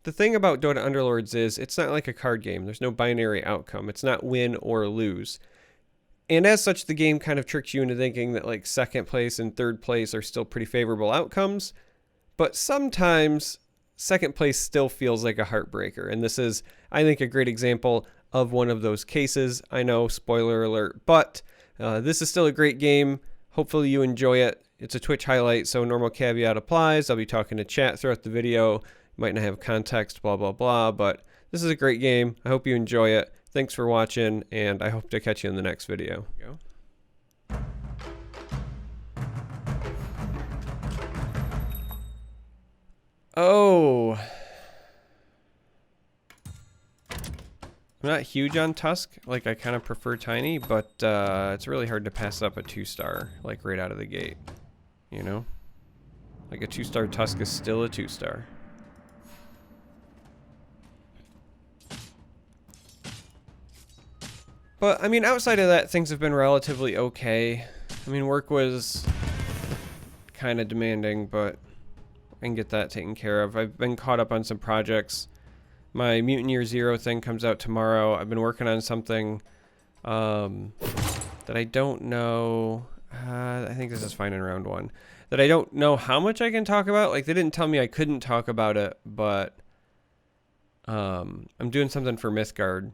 the thing about Dota Underlords is it's not like a card game. There's no binary outcome. It's not win or lose. And as such, the game kind of tricks you into thinking that like second place and third place are still pretty favorable outcomes. But sometimes second place still feels like a heartbreaker. And this is, I think, a great example of one of those cases. I know, spoiler alert, but this is still a great game. Hopefully you enjoy it. It's a Twitch highlight, so normal caveat applies. I'll be talking to chat throughout the video. You might not have context, blah, blah, blah, but this is a great game. I hope you enjoy it. Thanks for watching, and I hope to catch you in the next video. Oh. I'm not huge on Tusk. Like, I kind of prefer Tiny, but it's really hard to pass up a 2-star, like, right out of the gate. You know? Like, a 2-star Tusk is still a 2-star. But, I mean, outside of that, things have been relatively okay. I mean, work was kind of demanding, but I can get that taken care of. I've been caught up on some projects. My Mutant Year Zero thing comes out tomorrow. I've been working on something that I don't know. I think this is fine in round 1. That I don't know how much I can talk about. Like, they didn't tell me I couldn't talk about it, but I'm doing something for Mythgard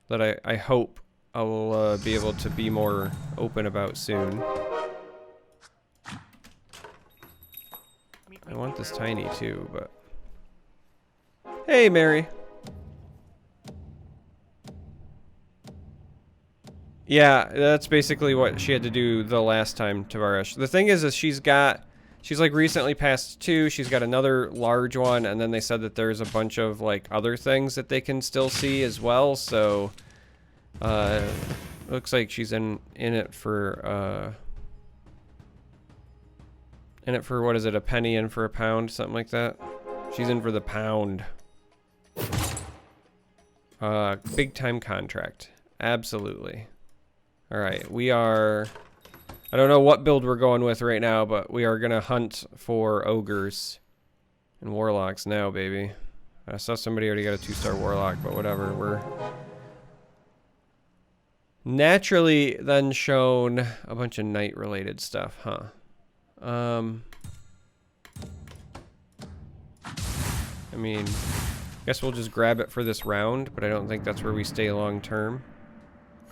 that I hope I will be able to be more open about soon. I want this Tiny too, but... Hey, Mary. Yeah, that's basically what she had to do the last time, Tavarish. The thing is she's like recently passed 2, she's got another large one, and then they said that there's a bunch of like other things that they can still see as well, so looks like she's in it for what is it, a penny in for a pound, something like that. She's in for the pound. Big time contract. Absolutely. Alright, we are... I don't know what build we're going with right now, but we are gonna hunt for ogres and warlocks now, baby. I saw somebody already got a 2-star warlock, but whatever. We're naturally then shown a bunch of knight related stuff, huh? I mean, I guess we'll just grab it for this round, but I don't think that's where we stay long term.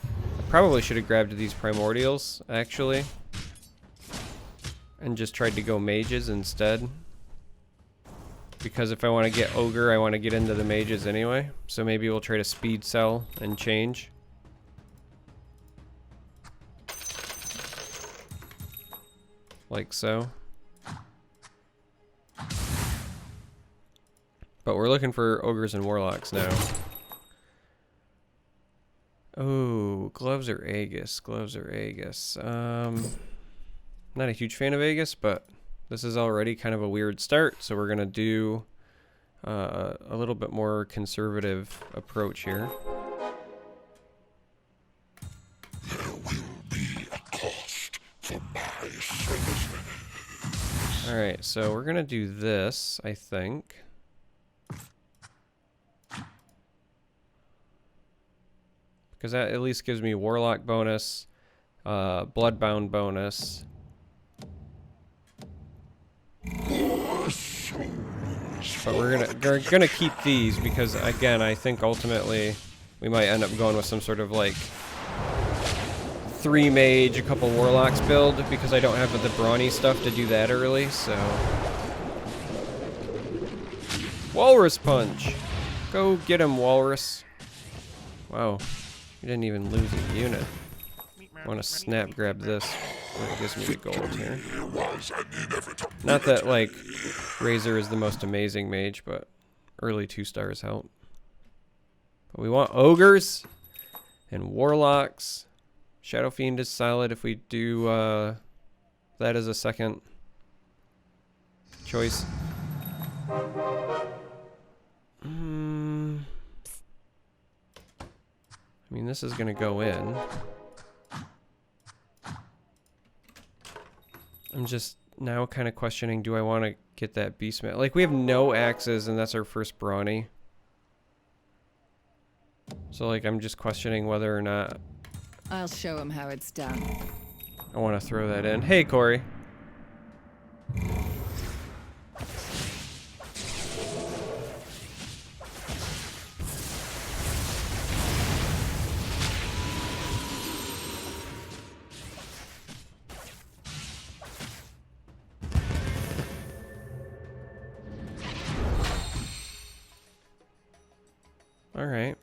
I probably should have grabbed these primordials, actually, and just tried to go mages instead. Because if I want to get ogre, I want to get into the mages anyway. So maybe we'll try to speed sell and change. Like so. But we're looking for ogres and warlocks now. Oh, gloves or Aegis? Gloves or Aegis? Not a huge fan of Aegis, but this is already kind of a weird start, so we're gonna do a little bit more conservative approach here. There will be a cost for my service. Alright, so we're gonna do this, I think. Because that at least gives me warlock bonus, bloodbound bonus. But we're gonna keep these because again, I think ultimately we might end up going with some sort of like 3 mage, a couple warlocks build because I don't have the brawny stuff to do that early. So walrus punch, go get him, walrus. Wow. You didn't even lose a unit. I want to snap grab this. It gives me the gold here. Not that, like, Razor is the most amazing mage, but early 2-stars help. But we want ogres and warlocks. Shadow Fiend is solid if we do that as a second choice. I mean, this is gonna go in. I'm just now kind of questioning, do I want to get that beast man? Like, we have no axes, and that's our first brawny. So, like, I'm just questioning whether or not I'll show him how it's done. I want to throw that in. Hey, Corey. All right.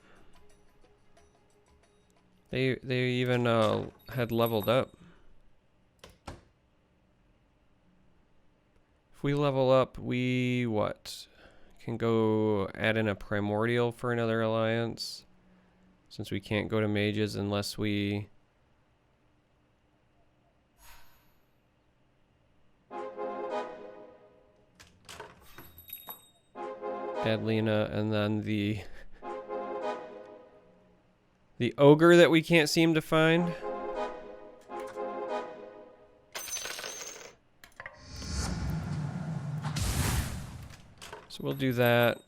They even had leveled up. If we level up, we what? Can go add in a primordial for another alliance. Since we can't go to mages unless we add Lena, and then the ogre that we can't seem to find. So we'll do that.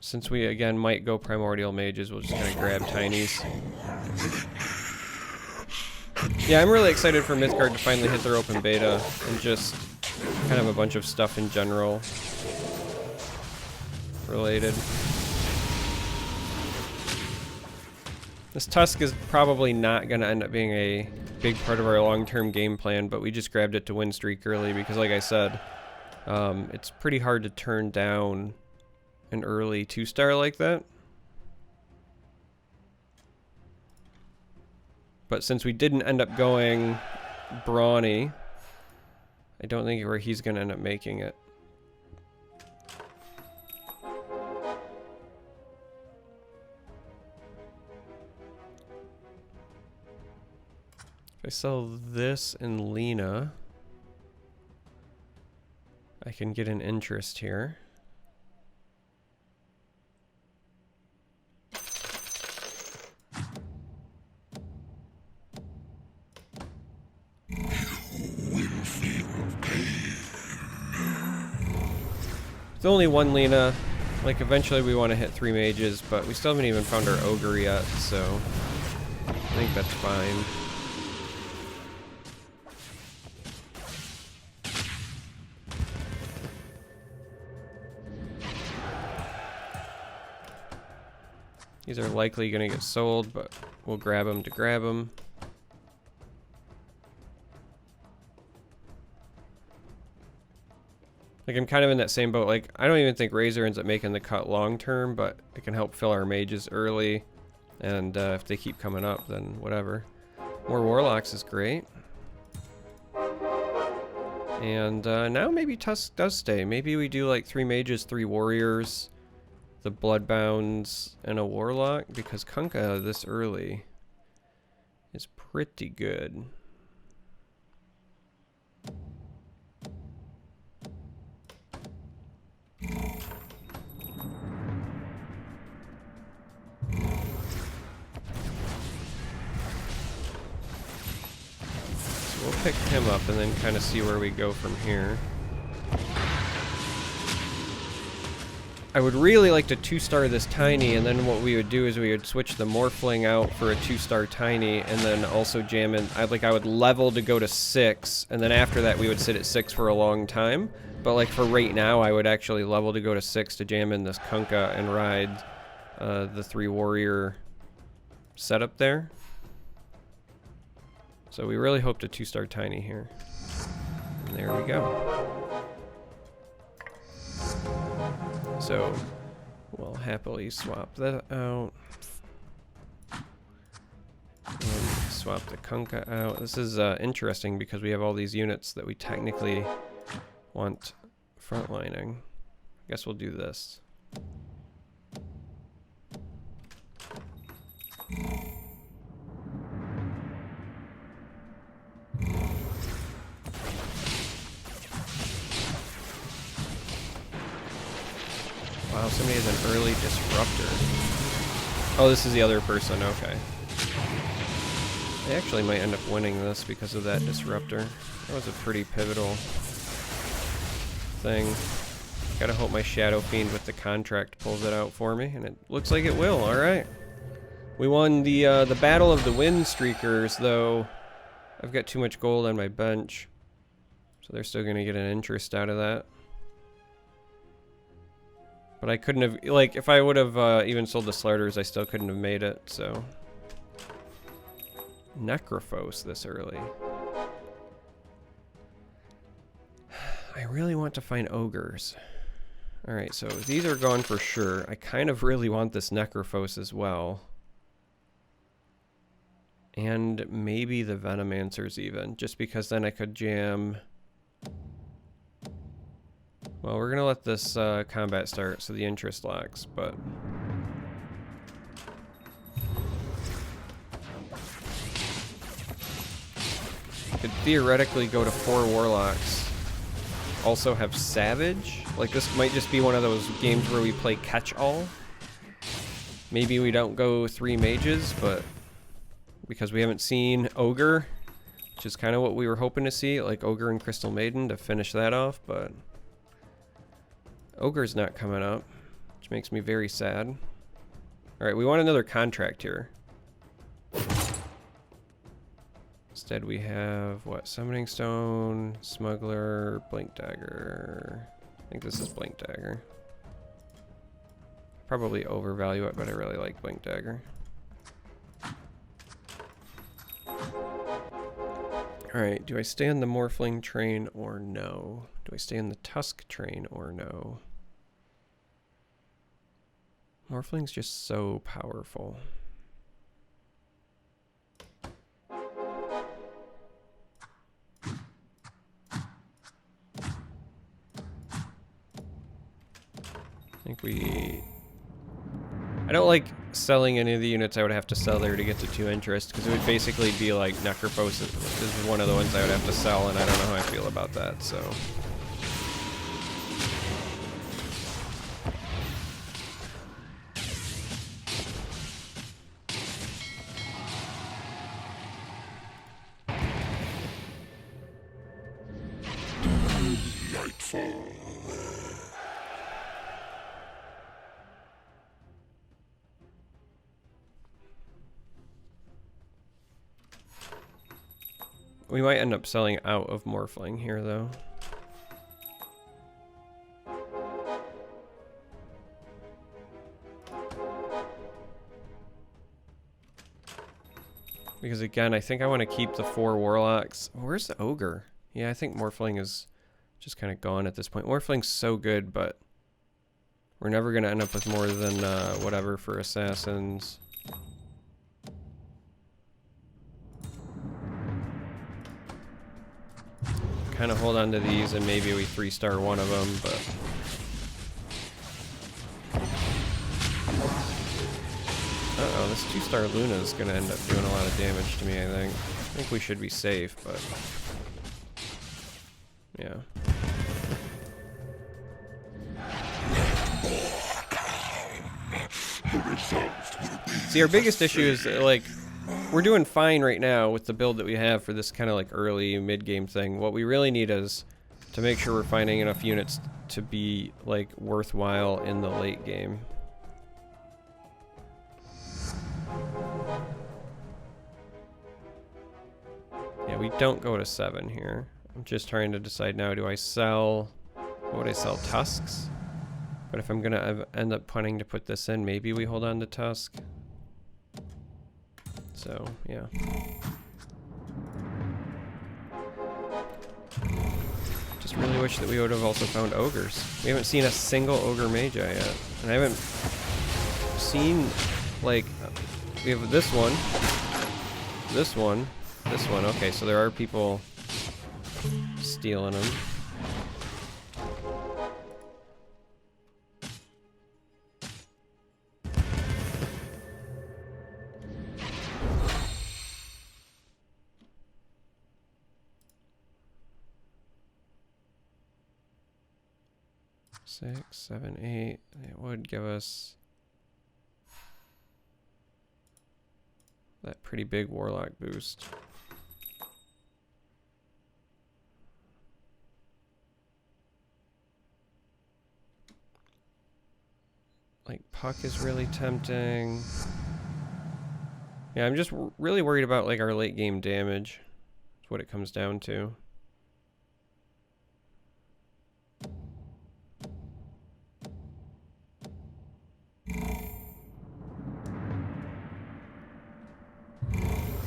Since we again might go primordial mages, we're just gonna grab tinies. Yeah, I'm really excited for Midgard to finally hit their open beta and just kind of a bunch of stuff in general related. This Tusk is probably not going to end up being a big part of our long-term game plan, but we just grabbed it to win streak early because, like I said, it's pretty hard to turn down an early 2-star like that. But since we didn't end up going brawny, I don't think where he's going to end up making it. If I sell this and Lena, I can get an interest here. With only one Lena, like eventually we want to hit 3 mages, but we still haven't even found our ogre yet, so I think that's fine. These are likely going to get sold, but we'll grab them to grab them. Like, I'm kind of in that same boat. Like, I don't even think Razor ends up making the cut long term, but it can help fill our mages early. And if they keep coming up, then whatever. More Warlocks is great. And now maybe Tusk does stay. Maybe we do like 3 mages, 3 warriors, the Bloodbounds, and a Warlock, because Kunkka this early is pretty good. We'll pick him up and then kind of see where we go from here. I would really like to 2-star this tiny, and then what we would do is we would switch the Morphling out for a 2-star tiny, and then also jam in. I would level to go to 6, and then after that we would sit at 6 for a long time. But like for right now, I would actually level to go to 6 to jam in this Kunkka and ride the 3 warrior setup there. So we really hope to 2-star tiny here. And there we go. So we'll happily swap that out. And swap the Kunkka out. This is interesting because we have all these units that we technically want frontlining. I guess we'll do this. Wow, somebody has an early disruptor. Oh, this is the other person, okay. I actually might end up winning this because of that disruptor. That was a pretty pivotal thing. Gotta hope my Shadow Fiend with the contract pulls it out for me, and it looks like it will. Alright. We won the Battle of the Wind Streakers, though. I've got too much gold on my bench. So they're still gonna get an interest out of that. But I couldn't have, like, if I would have even sold the Slarders, I still couldn't have made it, so. Necrophos this early. I really want to find ogres. Alright, so these are gone for sure. I kind of really want this Necrophos as well. And maybe the Venomancers even, just because then I could jam... Well, we're gonna let this combat start, so the interest locks, but... Could theoretically go to 4 Warlocks. Also have Savage. Like, this might just be one of those games where we play catch-all. Maybe we don't go 3 Mages, but... Because we haven't seen Ogre, which is kind of what we were hoping to see, like Ogre and Crystal Maiden to finish that off, but... Ogre's not coming up, which makes me very sad. Alright, we want another contract here. Instead we have, what, Summoning Stone, Smuggler, Blink Dagger. I think this is Blink Dagger. Probably overvalue it, but I really like Blink Dagger. Alright, do I stay on the Morphling train or no? Do I stay on the Tusk train or no? Morphling's just so powerful. I think we... I don't like selling any of the units I would have to sell there to get to 2 interest, because it would basically be like Necrophos is one of the ones I would have to sell, and I don't know how I feel about that, so... Nightfall. We might end up selling out of Morphling here, though. Because again, I think I want to keep the 4 Warlocks. Where's the Ogre? Yeah, I think Morphling is just kind of gone at this point. Morphling's so good, but we're never going to end up with more than whatever for Assassins. Kind of hold on to these and maybe we 3-star one of them, but... Uh-oh, this 2-star Luna is going to end up doing a lot of damage to me, I think. I think we should be safe, but... Yeah. See, our biggest issue is, like, we're doing fine right now with the build that we have for this kind of, like, early mid-game thing. What we really need is to make sure we're finding enough units to be, like, worthwhile in the late game. Yeah, we don't go to 7 here. I'm just trying to decide now, do I sell... What would I sell? Tusks? But if I'm gonna end up planning to put this in, maybe we hold on to Tusk. So, yeah. Just really wish that we would have also found ogres. We haven't seen a single ogre magi yet. And I haven't seen, like, we have this one, this one, this one. Okay, so there are people stealing them. Six, 7, 8. It would give us that pretty big warlock boost. Like, Puck is really tempting. Yeah, I'm just really worried about, like, our late game damage. That's what it comes down to.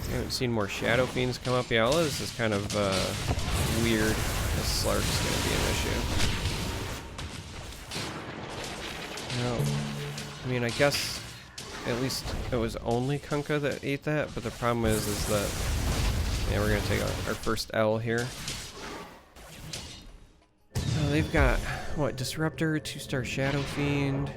I haven't seen more Shadow Fiends come up. Yeah, all of this is kind of weird. This Slark's going to be an issue. No. I mean, I guess at least it was only Kunkka that ate that, but the problem is that, yeah, we're going to take our first L here. So they've got, what, Disruptor, 2-star Shadow Fiend.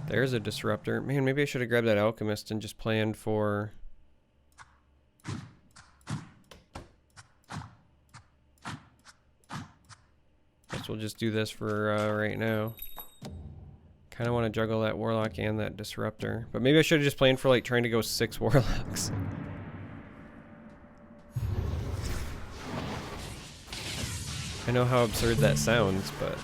There's a Disruptor. Man, maybe I should have grabbed that Alchemist and just planned for... Guess we'll just do this for right now. Kind of want to juggle that Warlock and that Disruptor. But maybe I should have just planned for, like, trying to go 6 Warlocks. I know how absurd that sounds, but...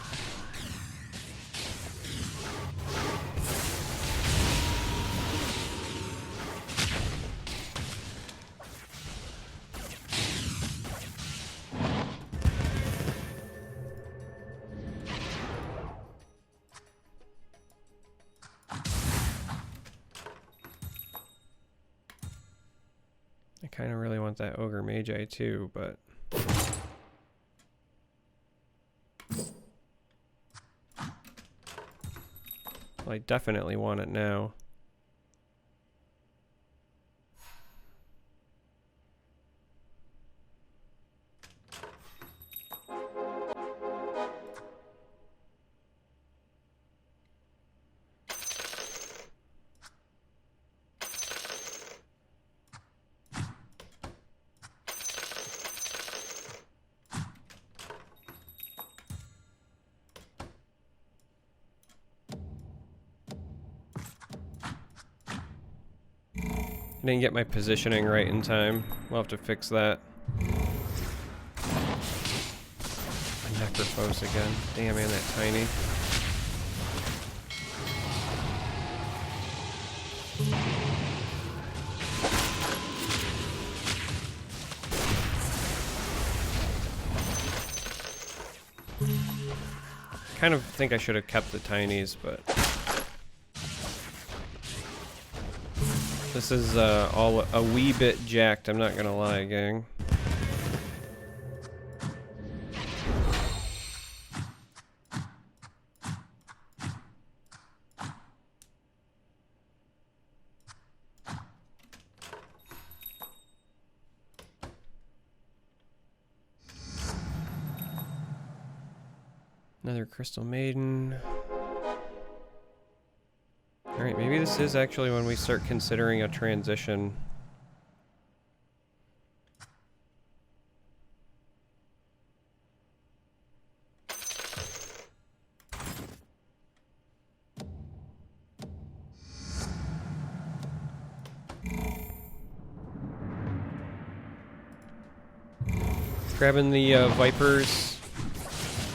I kind of really want that Ogre Magi too, but... Well, I definitely want it now. I didn't get my positioning right in time. We'll have to fix that. Necrophos again. Damn, man, that tiny. Kind of think I should have kept the tinies, but... This is all a wee bit jacked, I'm not gonna lie, gang. Another Crystal Maiden. Alright, maybe this is actually when we start considering a transition. Grabbing the Vipers,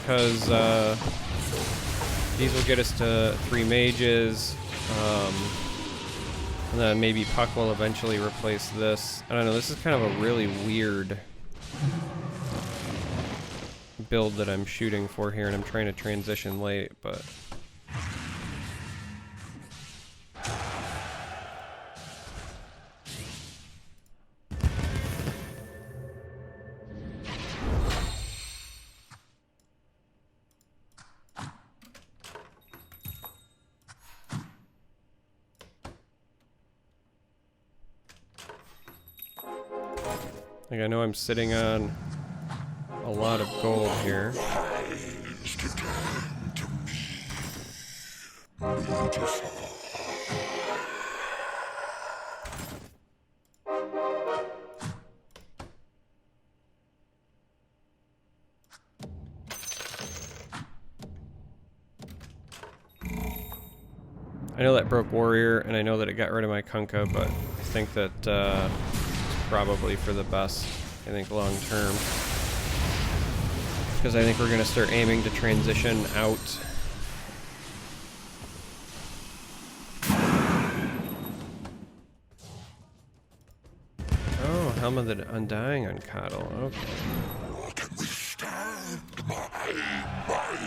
because these will get us to 3 mages. And then maybe Puck will eventually replace this. I don't know, this is kind of a really weird build that I'm shooting for here, and I'm trying to transition late, but... Like, I know I'm sitting on a lot of gold here. I know that broke Warrior, and I know that it got rid of my Kunkka, but I think that it's probably for the best, I think, long term. Because I think we're going to start aiming to transition out. Oh, Helm of the Undying on Coddle, okay. What can withstand my might?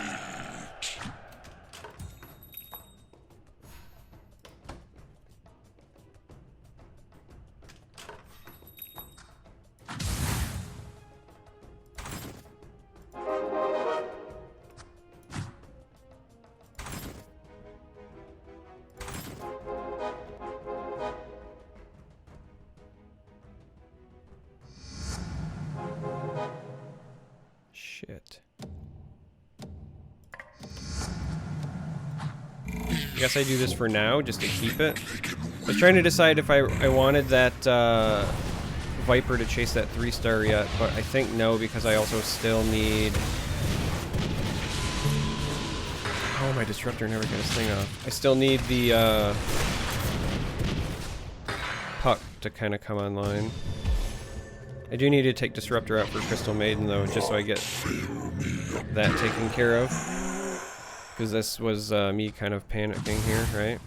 Shit. I guess I do this for now, just to keep it. I was trying to decide if I wanted that Viper to chase that 3-star yet, but I think no, because I also still need... Oh, my Disruptor never got his thing off. I still need the Puck to kind of come online. I do need to take Disruptor out for Crystal Maiden, though, just so I get that taken care of. Because this was me kind of panicking here, right?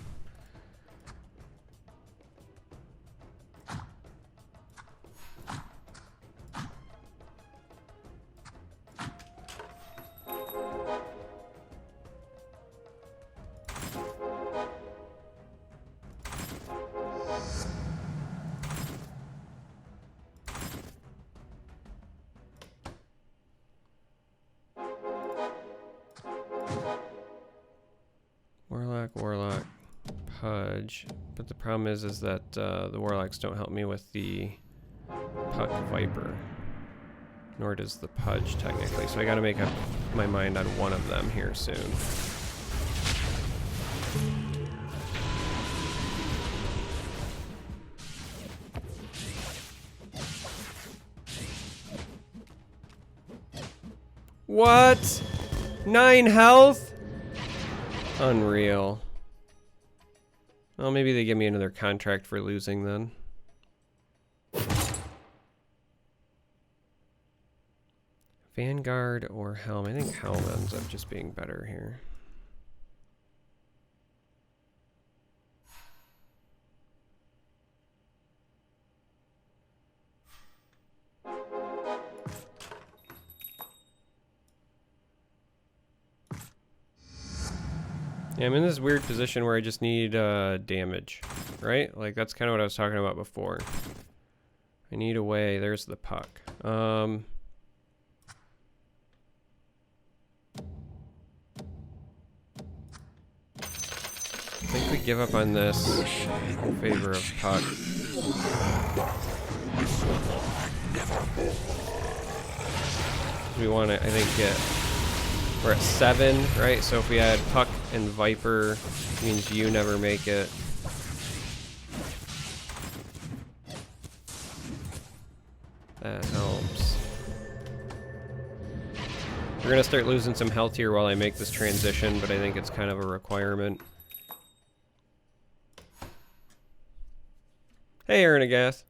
Warlock, Pudge, but the problem is that the Warlocks don't help me with the Puck Viper, nor does the Pudge technically, so I gotta make up my mind on one of them here soon. What? 9 health? Unreal. Well, maybe they give me another contract for losing then. Vanguard or Helm? I think Helm ends up just being better here. Yeah, I'm in this weird position where I just need damage, right? Like, that's kind of what I was talking about before. I need a way. There's the Puck. I think we give up on this in favor of Puck. We want to, I think, get... We're at 7, right? So if we add Puck and Viper, it means you never make it. That helps. We're gonna start losing some health here while I make this transition, but I think it's kind of a requirement. Hey, Ernegath.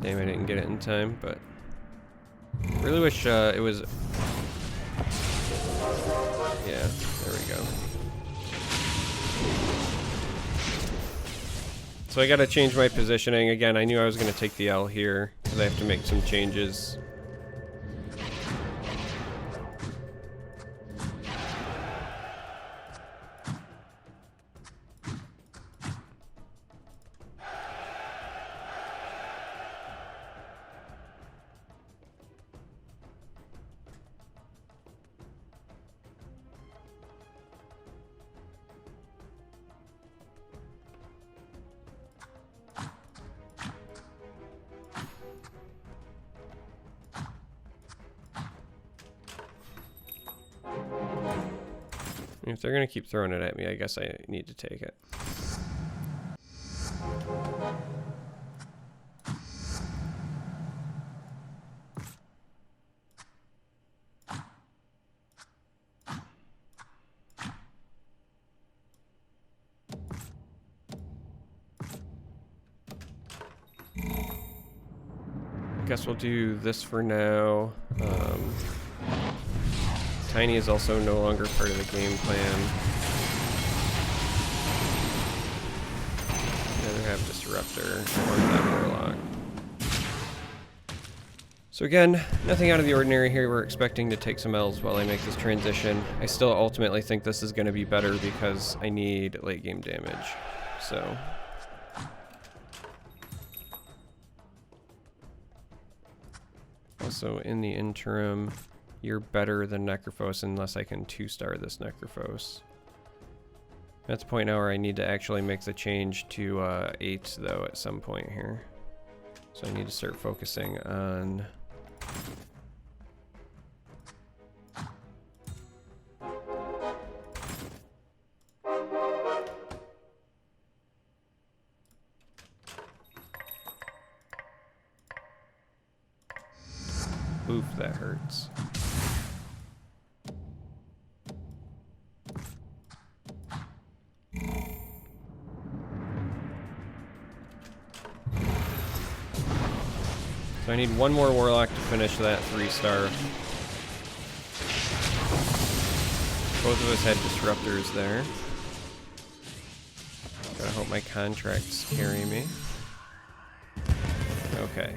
Damn, I didn't get it in time, but I really wish it was... Yeah, there we go. So I gotta change my positioning. Again, I knew I was gonna take the L here, because I have to make some changes. If they're going to keep throwing it at me, I guess I need to take it. Guess we'll do this for now. Tiny is also no longer part of the game plan. Either have Disruptor or that Warlock. So again, nothing out of the ordinary here. We're expecting to take some L's while I make this transition. I still ultimately think this is going to be better because I need late game damage. So... Also, in the interim, you're better than Necrophos unless I can 2-star this Necrophos. That's the point now where I need to actually make the change to 8, though, at some point here. So I need to start focusing on... Oof, that hurts. So I need one more Warlock to finish that 3-star. Both of us had Disruptors there. Gotta hope my contracts carry me. Okay.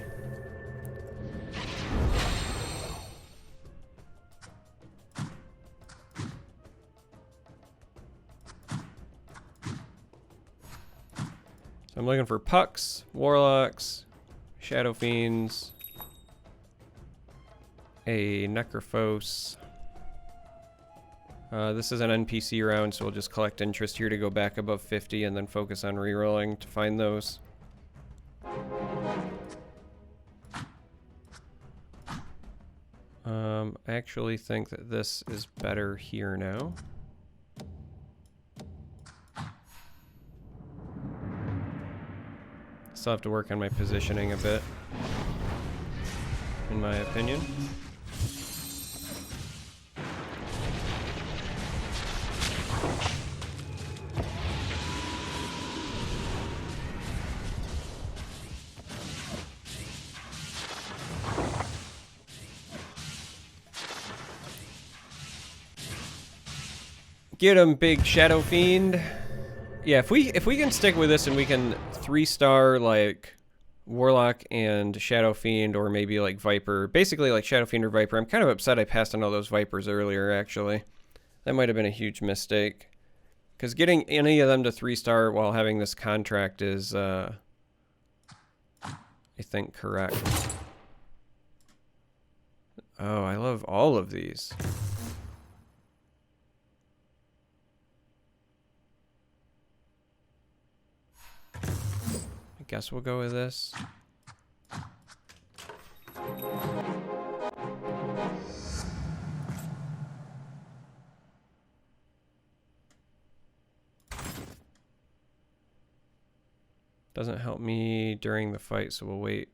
So I'm looking for Pucks, Warlocks, Shadow Fiends, a Necrophos. This is an NPC round, so we'll just collect interest here to go back above 50 and then focus on rerolling to find those. I actually think that this is better here now. Still have to work on my positioning a bit, in my opinion. Get him, big Shadow Fiend. Yeah, if we can stick with this and we can 3-star like Warlock and Shadow Fiend, or maybe like Viper, basically like Shadow Fiend or Viper. I'm kind of upset I passed on all those Vipers earlier, actually. That might have been a huge mistake. Because getting any of them to 3-star while having this contract is, I think, correct. Oh, I love all of these. I guess we'll go with this. Doesn't help me during the fight, so we'll wait.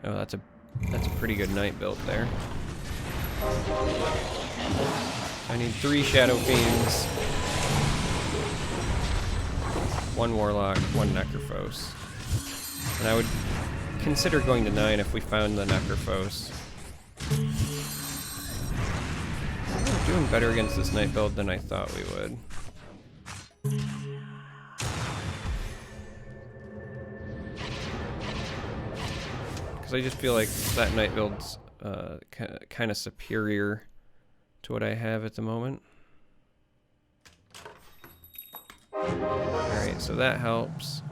Oh, that's a pretty good knight build there. I need 3 Shadow Fiends, 1 Warlock, 1 Necrophos. And I would consider going to 9 if we found the Necrophos. We're doing better against this knight build than I thought we would. Because I just feel like that knight build's kind of superior to what I have at the moment. Alright, so that helps.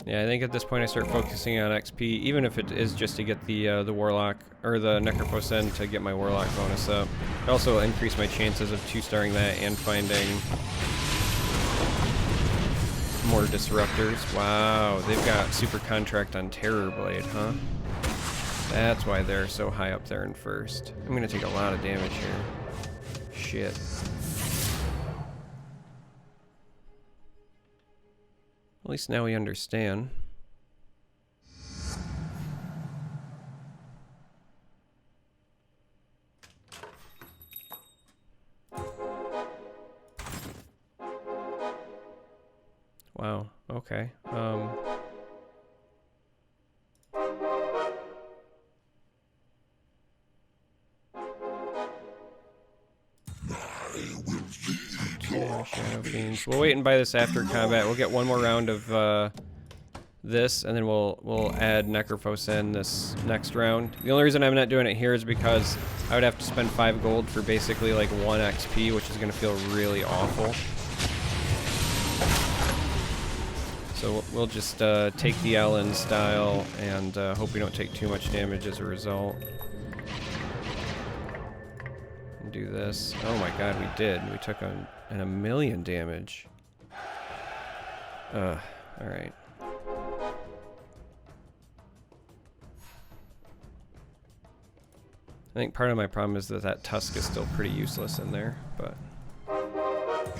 Yeah, I think at this point I start focusing on XP, even if it is just to get the Warlock, or the Necrophosen to get my Warlock bonus up. It also increase my chances of 2-starring that and finding more Disruptors. Wow, they've got Super Contract on Terrorblade, huh? That's why they're so high up there in first. I'm gonna take a lot of damage here. Shit. At least now we understand. Wow, okay. Shadow Fiends. We'll wait and buy this after combat. We'll get one more round of this, and then we'll add Necrophosen this next round. The only reason I'm not doing it here is because I would have to spend 5 gold for basically like 1 XP, which is going to feel really awful. So we'll just take the Ellen style and hope we don't take too much damage as a result. And do this. Oh my god, we did. We took a million damage. Alright. I think part of my problem is that Tusk is still pretty useless in there, but...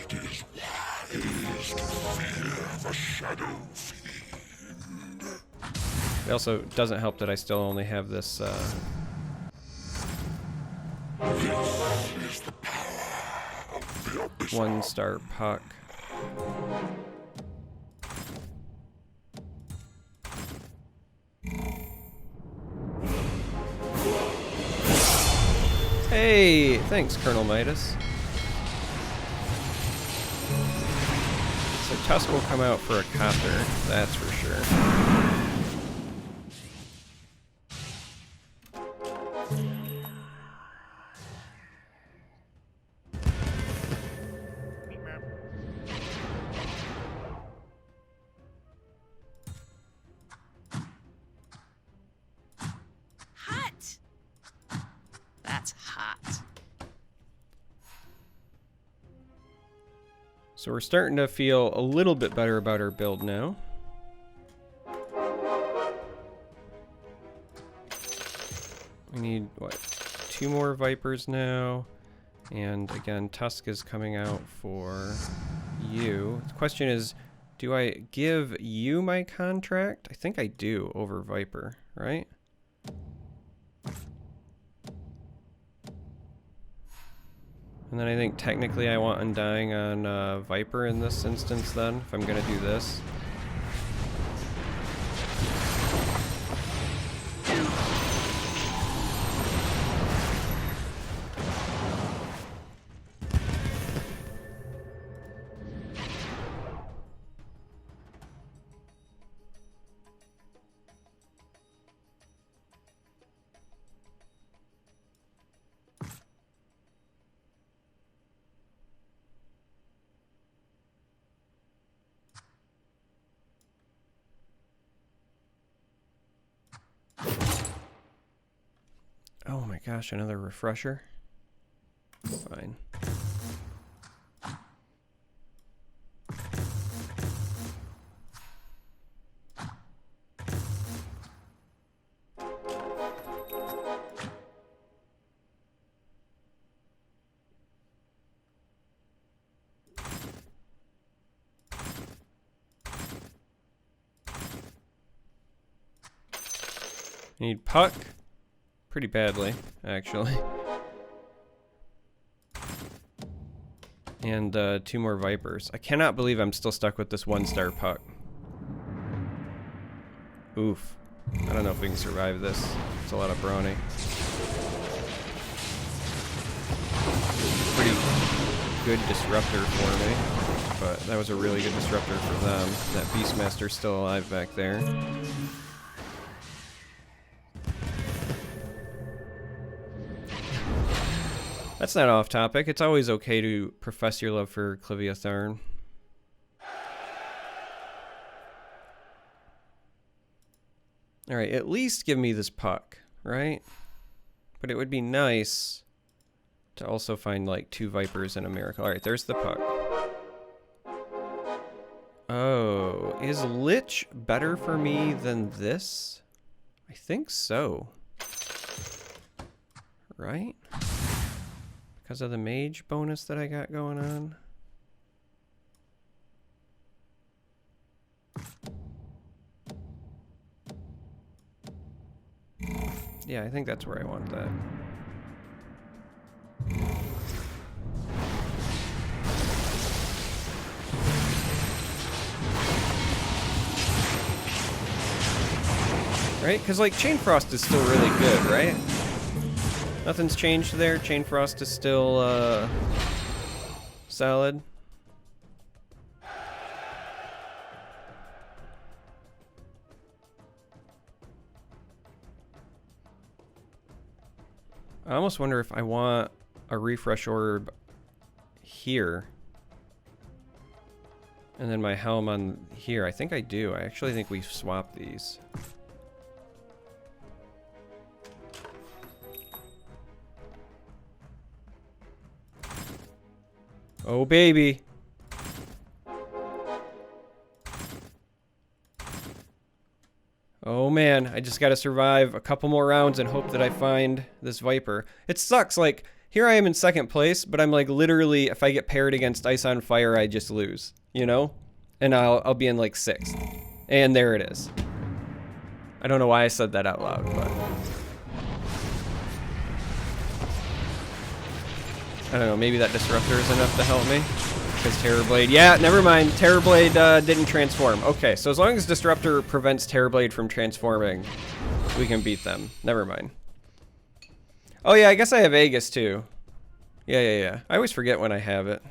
It is wise to fear the Shadow Fiend. It also doesn't help that I still only have this, This is the power of the Abyss. 1-star puck. Hey, thanks, Colonel Midas. So Tusk will come out for a copter, that's for sure. Hot. That's hot. So we're starting to feel a little bit better about our build now. We need, what, 2 more Vipers now. And again, Tusk is coming out for you. The question is, do I give you my contract? I think I do over Viper, right? And then I think technically I want Undying on Viper in this instance then, if I'm gonna do this. Oh my gosh, another refresher? Fine. Need Puck. Pretty badly, actually. And 2 more Vipers. I cannot believe I'm still stuck with this 1-star Puck. Oof. I don't know if we can survive this. It's a lot of Brawny. Pretty good disruptor for me. But that was a really good disruptor for them. That Beastmaster's still alive back there. That's not off topic. It's always okay to profess your love for Clivia Tharn. All right, at least give me this puck, right? But it would be nice to also find like 2 Vipers and a Miracle. All right, there's the puck. Oh, is Lich better for me than this? I think so. Right? Because of the mage bonus that I got going on. Yeah, I think that's where I want that. Right? Because, like, Chain Frost is still really good, right? Nothing's changed there. Chain Frost is still, solid. I almost wonder if I want a refresh orb here. And then my helm on here. I think I do. I actually think we've swapped these. Oh, baby. Oh, man. I just gotta survive a couple more rounds and hope that I find this Viper. It sucks. Like, here I am in 2nd place, but I'm like literally, if I get paired against Ice on Fire, I just lose, you know? And I'll be in like 6th. And there it is. I don't know why I said that out loud, but... I don't know, maybe that Disruptor is enough to help me. Because Terrorblade... Yeah, never mind. Terrorblade didn't transform. Okay, so as long as Disruptor prevents Terrorblade from transforming, we can beat them. Never mind. Oh yeah, I guess I have Aegis too. Yeah. I always forget when I have it.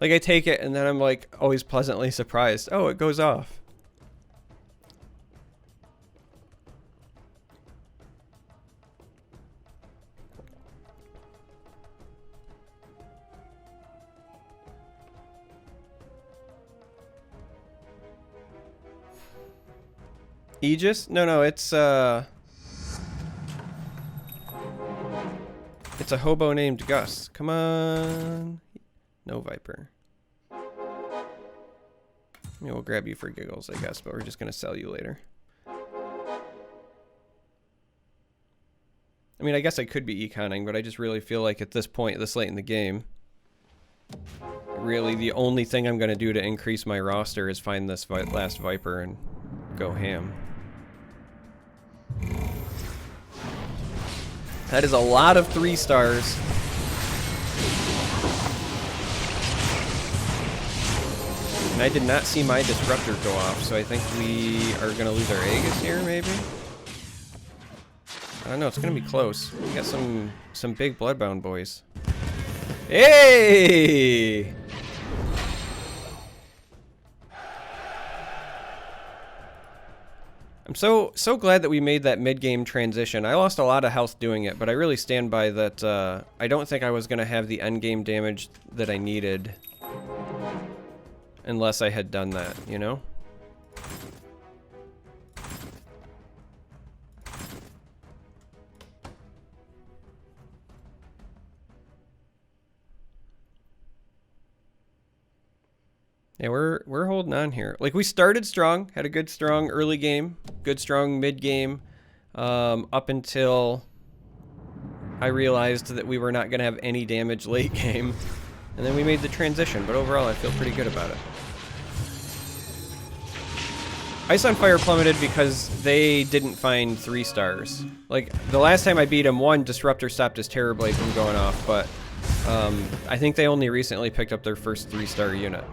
Like, I take it and then I'm like always pleasantly surprised. Oh, it goes off. Aegis? No, it's a hobo named Gus. Come on. No Viper. I mean, we'll grab you for giggles, I guess, but we're just gonna sell you later. I mean, I guess I could be econing, but I just really feel like at this point, this late in the game, really the only thing I'm gonna do to increase my roster is find this last Viper and go ham. That is a lot of 3 stars. And I did not see my Disruptor go off, so I think we are going to lose our Aegis here, maybe? I don't know, it's going to be close. We got some big Bloodbound boys. Hey! I'm so glad that we made that mid-game transition. I lost a lot of health doing it, but I really stand by that. I don't think I was going to have the end-game damage that I needed unless I had done that, you know? Yeah, we're holding on here. Like, we started strong, had a good strong early game, good strong mid game, up until I realized that we were not going to have any damage late game, and then we made the transition. But overall, I feel pretty good about it. Ice on Fire plummeted because they didn't find 3 stars. Like, the last time I beat him, 1 Disruptor stopped his Terrorblade from going off, but I think they only recently picked up their first 3-star unit.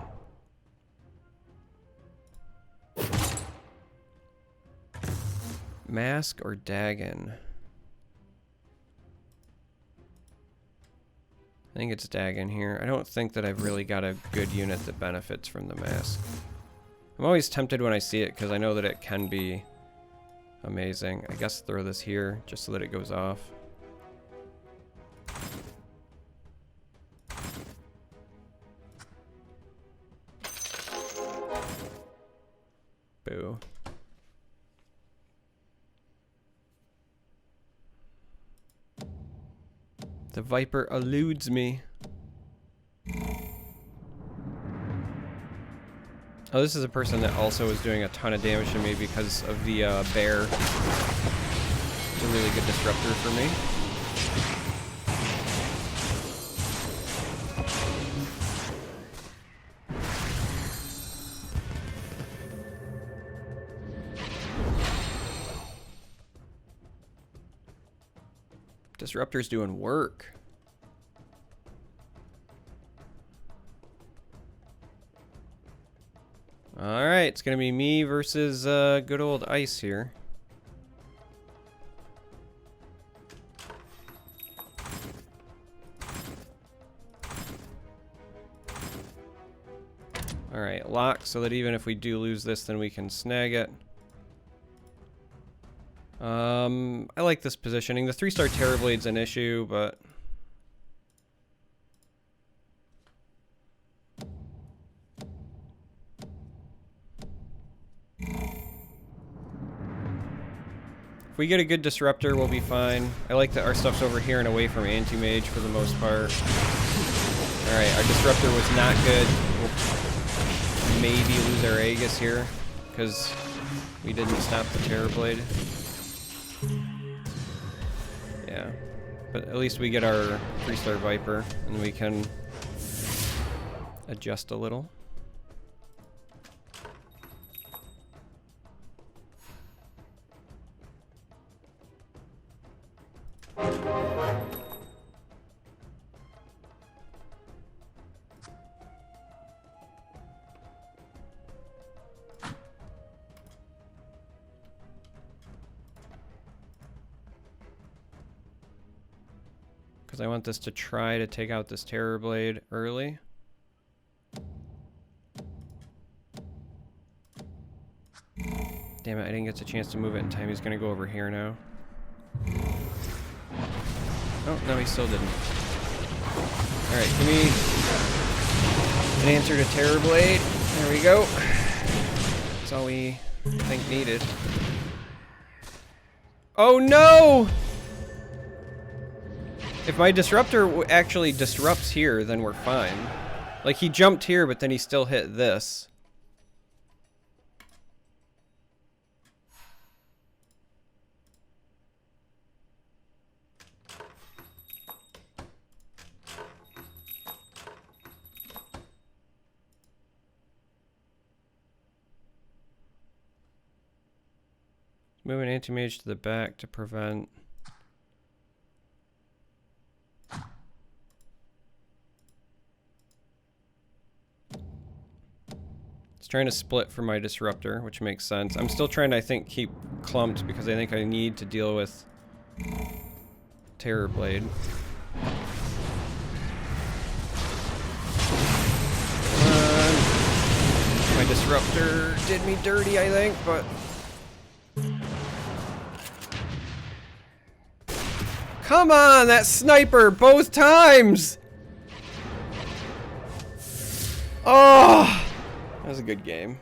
Mask or Dagon? I think it's Dagon here. I don't think that I've really got a good unit that benefits from the mask. I'm always tempted when I see it because I know that it can be amazing. I guess throw this here just so that it goes off. Boo. The Viper eludes me. Oh, this is a person that also is doing a ton of damage to me because of the bear. It's a really good disruptor for me. Disruptor's doing work. Alright, it's gonna be me versus good old Ice here. Alright, lock so that even if we do lose this, then we can snag it. I like this positioning. The 3-star Terrorblade's an issue, but... if we get a good disruptor, we'll be fine. I like that our stuff's over here and away from anti-mage for the most part. Alright, our disruptor was not good. We'll maybe lose our Aegis here, because we didn't stop the Terrorblade. Yeah, but at least we get our 3-star Viper, and we can adjust a little. Because I want this to try to take out this Terrorblade early. Damn it, I didn't get a chance to move it in time. He's going to go over here now. Oh, no, he still didn't. Alright, give me an answer to Terrorblade. There we go. That's all we, I think, needed. Oh, no! If my disruptor actually disrupts here, then we're fine. Like, he jumped here, but then he still hit this. Move an anti-mage to the back to prevent... trying to split for my disruptor, which makes sense. I'm still trying to, I think, keep clumped because I think I need to deal with Terrorblade. My disruptor did me dirty, I think, but... come on, that sniper, both times! Oh! That was a good game.